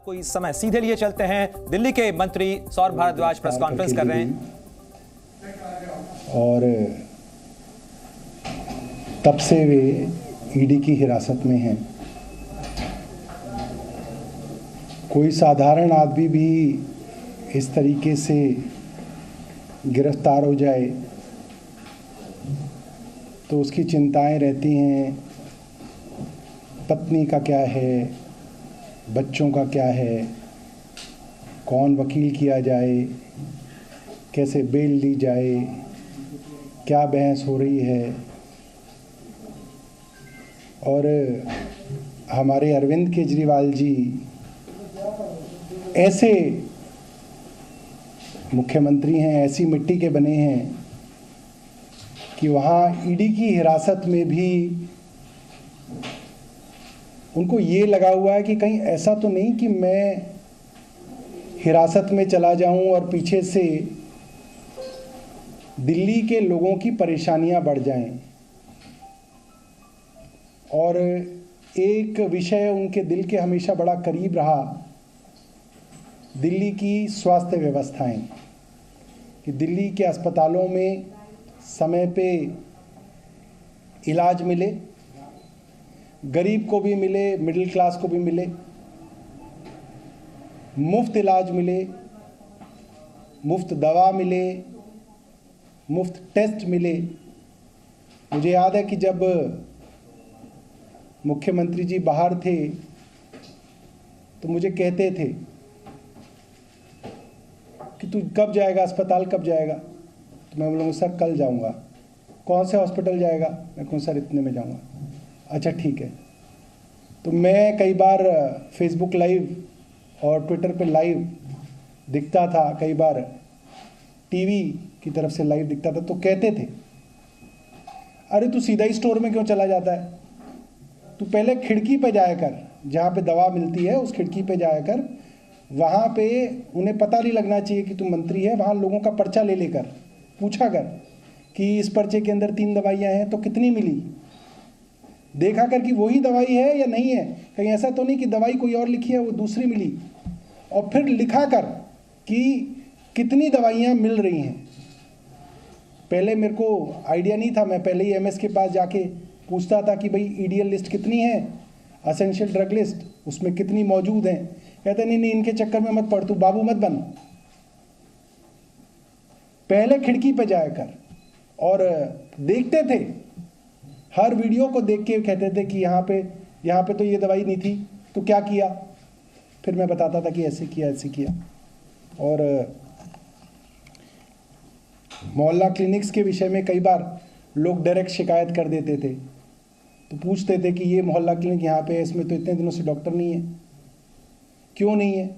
आपको इस समय सीधे लिए चलते हैं। दिल्ली के मंत्री सौरभ भारद्वाज प्रेस कॉन्फ्रेंस कर रहे हैं और तब से वे ईडी की हिरासत में हैं। कोई साधारण आदमी भी इस तरीके से गिरफ्तार हो जाए तो उसकी चिंताएं रहती हैं, पत्नी का क्या है, बच्चों का क्या है, कौन वकील किया जाए, कैसे बेल ली जाए, क्या बहस हो रही है। और हमारे अरविंद केजरीवाल जी ऐसे मुख्यमंत्री हैं, ऐसी मिट्टी के बने हैं कि वहाँ ईडी की हिरासत में भी उनको ये लगा हुआ है कि कहीं ऐसा तो नहीं कि मैं हिरासत में चला जाऊं और पीछे से दिल्ली के लोगों की परेशानियां बढ़ जाएं। और एक विषय उनके दिल के हमेशा बड़ा करीब रहा, दिल्ली की स्वास्थ्य व्यवस्थाएं, कि दिल्ली के अस्पतालों में समय पे इलाज मिले, गरीब को भी मिले, मिडिल क्लास को भी मिले, मुफ्त इलाज मिले, मुफ्त दवा मिले, मुफ्त टेस्ट मिले। मुझे याद है कि जब मुख्यमंत्री जी बाहर थे तो मुझे कहते थे कि तू कब जाएगा अस्पताल, कब जाएगा? तो मैं बोलूँगा सर कल जाऊँगा। कौन से हॉस्पिटल जाएगा? मैं कहूँ सर इतने में जाऊँगा। अच्छा ठीक है। तो मैं कई बार फेसबुक लाइव और ट्विटर पे लाइव दिखता था, कई बार टीवी की तरफ से लाइव दिखता था, तो कहते थे अरे तू सीधा ही स्टोर में क्यों चला जाता है, तू पहले खिड़की पे जाया कर, जहाँ पे दवा मिलती है उस खिड़की पे जाया कर, वहाँ पे उन्हें पता नहीं लगना चाहिए कि तू मंत्री है, वहाँ लोगों का पर्चा ले लेकर पूछा कर कि इस पर्चे के अंदर 3 दवाइयाँ हैं तो कितनी मिली, देखा कर कि वही दवाई है या नहीं है, कहीं ऐसा तो नहीं कि दवाई कोई और लिखी है वो दूसरी मिली, और फिर लिखा कर कि कितनी दवाइयाँ मिल रही हैं। पहले मेरे को आइडिया नहीं था, मैं पहले ही एमएस के पास जाके पूछता था कि भाई ईडीएल लिस्ट कितनी है, असेंशियल ड्रग लिस्ट उसमें कितनी मौजूद हैं। कहते नहीं इनके चक्कर में मत पड़, तू बाबू मत बन, पहले खिड़की पे जाया कर। और देखते थे, हर वीडियो को देख के कहते थे कि यहाँ पे तो ये दवाई नहीं थी, तो क्या किया? फिर मैं बताता था कि ऐसे किया, ऐसे किया। और मोहल्ला क्लिनिक्स के विषय में कई बार लोग डायरेक्ट शिकायत कर देते थे, तो पूछते थे कि ये मोहल्ला क्लिनिक यहाँ पे है, इसमें तो इतने दिनों से डॉक्टर नहीं है, क्यों नहीं है?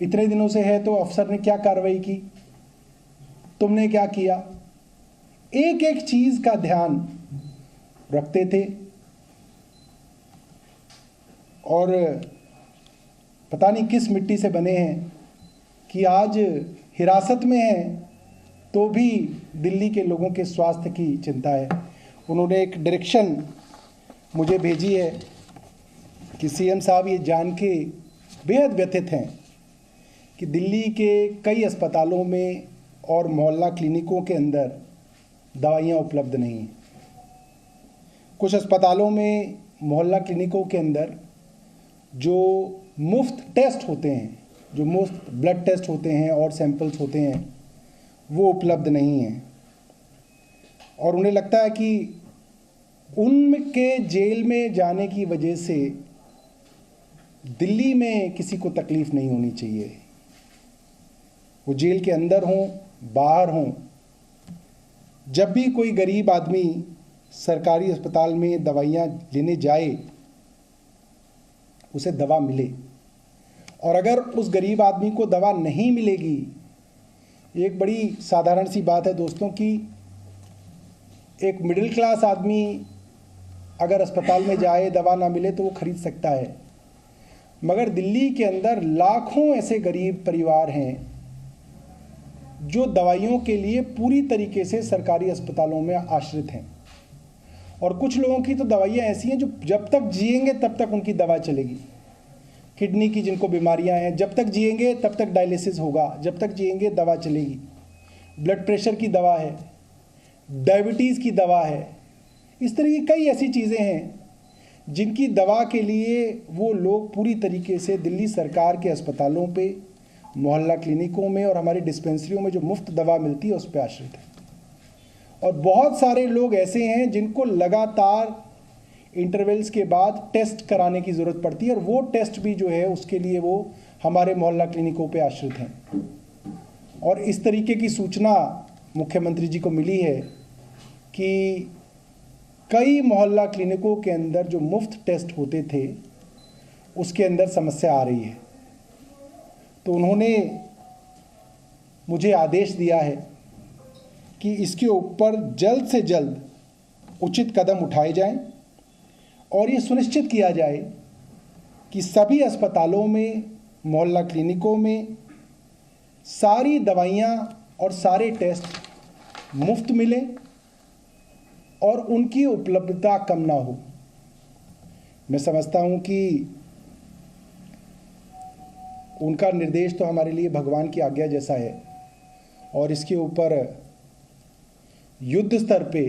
इतने दिनों से है तो अफसर ने क्या कार्रवाई की, तुमने क्या किया? एक एक चीज का ध्यान रखते थे। और पता नहीं किस मिट्टी से बने हैं कि आज हिरासत में हैं तो भी दिल्ली के लोगों के स्वास्थ्य की चिंता है। उन्होंने एक डायरेक्शन मुझे भेजी है कि सीएम साहब ये जान के बेहद व्यथित हैं कि दिल्ली के कई अस्पतालों में और मोहल्ला क्लिनिकों के अंदर दवाइयाँ उपलब्ध नहीं हैं। कुछ अस्पतालों में, मोहल्ला क्लिनिकों के अंदर जो मुफ्त टेस्ट होते हैं, जो मुफ्त ब्लड टेस्ट होते हैं और सैंपल्स होते हैं, वो उपलब्ध नहीं हैं। और उन्हें लगता है कि उनके जेल में जाने की वजह से दिल्ली में किसी को तकलीफ नहीं होनी चाहिए। वो जेल के अंदर हों, बाहर हों, जब भी कोई गरीब आदमी सरकारी अस्पताल में दवाइयाँ लेने जाए उसे दवा मिले। और अगर उस गरीब आदमी को दवा नहीं मिलेगी, एक बड़ी साधारण सी बात है दोस्तों कि एक मिडिल क्लास आदमी अगर अस्पताल में जाए, दवा ना मिले तो वो खरीद सकता है, मगर दिल्ली के अंदर लाखों ऐसे गरीब परिवार हैं जो दवाइयों के लिए पूरी तरीके से सरकारी अस्पतालों में आश्रित हैं। और कुछ लोगों की तो दवाइयाँ ऐसी हैं जो जब तक जिएंगे तब तक उनकी दवा चलेगी। किडनी की जिनको बीमारियां हैं, जब तक जिएंगे तब तक डायलिसिस होगा, जब तक जिएंगे दवा चलेगी। ब्लड प्रेशर की दवा है, डायबिटीज़ की दवा है, इस तरह की कई ऐसी चीज़ें हैं जिनकी दवा के लिए वो लोग पूरी तरीके से दिल्ली सरकार के अस्पतालों पे, मोहल्ला क्लिनिकों में और हमारी डिस्पेंसरियों में जो मुफ्त दवा मिलती है उस पर आश्रित है। और बहुत सारे लोग ऐसे हैं जिनको लगातार इंटरवल्स के बाद टेस्ट कराने की ज़रूरत पड़ती है, और वो टेस्ट भी जो है उसके लिए वो हमारे मोहल्ला क्लिनिकों पे आश्रित हैं। और इस तरीके की सूचना मुख्यमंत्री जी को मिली है कि कई मोहल्ला क्लिनिकों के अंदर जो मुफ्त टेस्ट होते थे उसके अंदर समस्या आ रही है। तो उन्होंने मुझे आदेश दिया है कि इसके ऊपर जल्द से जल्द उचित कदम उठाए जाएं और ये सुनिश्चित किया जाए कि सभी अस्पतालों में, मोहल्ला क्लिनिकों में सारी दवाइयाँ और सारे टेस्ट मुफ्त मिले और उनकी उपलब्धता कम ना हो। मैं समझता हूँ कि उनका निर्देश तो हमारे लिए भगवान की आज्ञा जैसा है, और इसके ऊपर युद्ध स्तर पे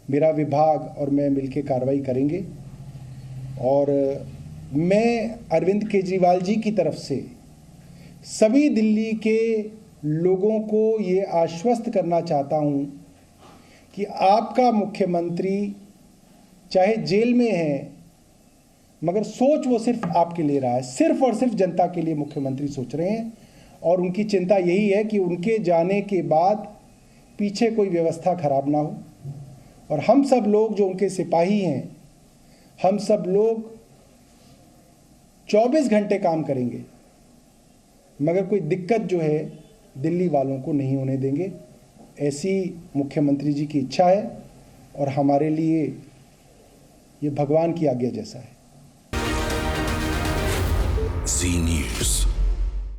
मेरा विभाग और मैं मिलकर कार्रवाई करेंगे। और मैं अरविंद केजरीवाल जी की तरफ से सभी दिल्ली के लोगों को ये आश्वस्त करना चाहता हूँ कि आपका मुख्यमंत्री चाहे जेल में है, मगर सोच वो सिर्फ आपके ले रहा है, सिर्फ और सिर्फ जनता के लिए मुख्यमंत्री सोच रहे हैं। और उनकी चिंता यही है कि उनके जाने के बाद पीछे कोई व्यवस्था खराब ना हो। और हम सब लोग जो उनके सिपाही हैं, हम सब लोग 24 घंटे काम करेंगे, मगर कोई दिक्कत जो है दिल्ली वालों को नहीं होने देंगे। ऐसी मुख्यमंत्री जी की इच्छा है और हमारे लिए ये भगवान की आज्ञा जैसा है। जी न्यूज़।